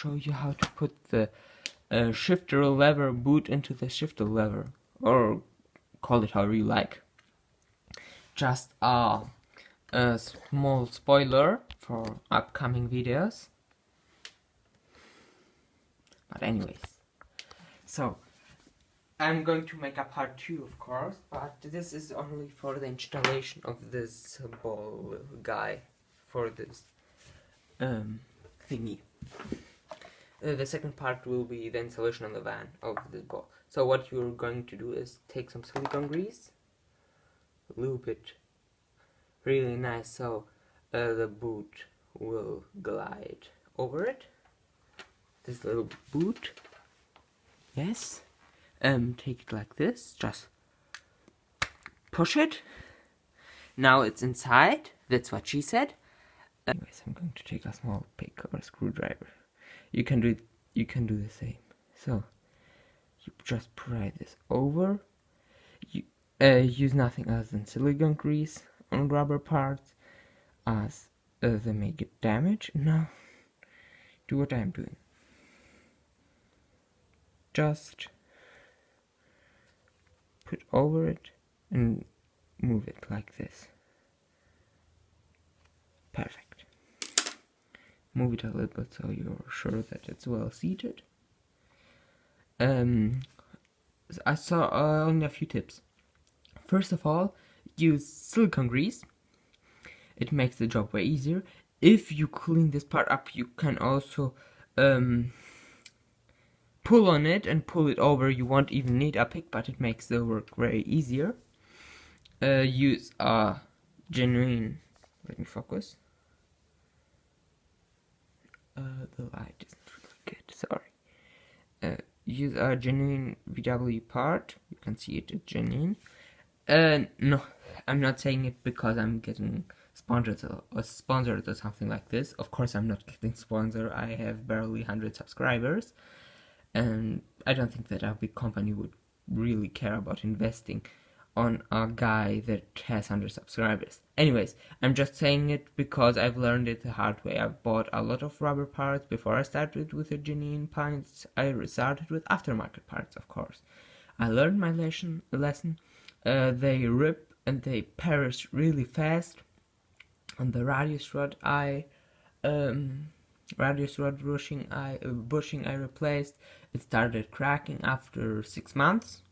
show you how to put the shifter lever boot into the shifter lever, or call it however you like. Just a small spoiler for upcoming videos. But anyways, so I'm going to make a part 2, of course, but this is only for the installation of this ball guy, for this thingy. The second part will be the installation on the van of this ball. So what you're going to do is take some silicone grease, lube it really nice so the boot will glide over it. This little boot, yes. Take it like this, just push it. Now it's inside, that's what she said. Anyways, I'm going to take a small pick or a screwdriver. You can do the same. So you just pry this over. You use nothing else than silicone grease on rubber parts, as they may get damaged. Now do what I'm doing. Just put over it and move it like this. Perfect. Move it a little bit so you're sure that it's well seated. I saw only a few tips. First of all, use silicone grease. It makes the job way easier. If you clean this part up, you can also pull on it and pull it over. You won't even need a pick, but it makes the work very easier. Use a genuine, let me focus. The light isn't really good, sorry. Use a genuine VW part. You can see it's genuine. No, I'm not saying it because I'm getting sponsored or something like this. Of course I'm not getting sponsored. I have barely 100 subscribers. And I don't think that a big company would really care about investing on a guy that has 100 subscribers. Anyways, I'm just saying it because I've learned it the hard way. I've bought a lot of rubber parts before I started with the genuine parts. I started with aftermarket parts, of course. I learned my lesson. They rip and they perish really fast. On the radius rod bushing I replaced, it started cracking after 6 months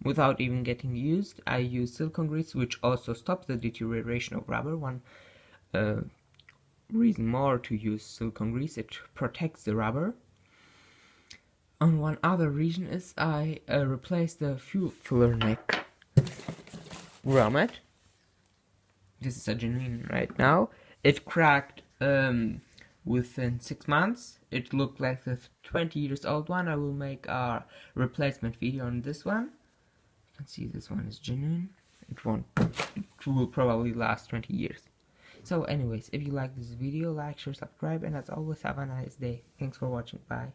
without even getting used. I used silicone grease, which also stops the deterioration of rubber. One reason more to use silicone grease, it protects the rubber. And one other reason is I replaced the fuel filler neck grommet. This is a genuine right now. It cracked within 6 months. It looked like the 20 years old one. I will make a replacement video on this one. You can see this one is genuine. It will probably last 20 years. So anyways, if you like this video, like, share, subscribe, and as always, have a nice day. Thanks for watching. Bye.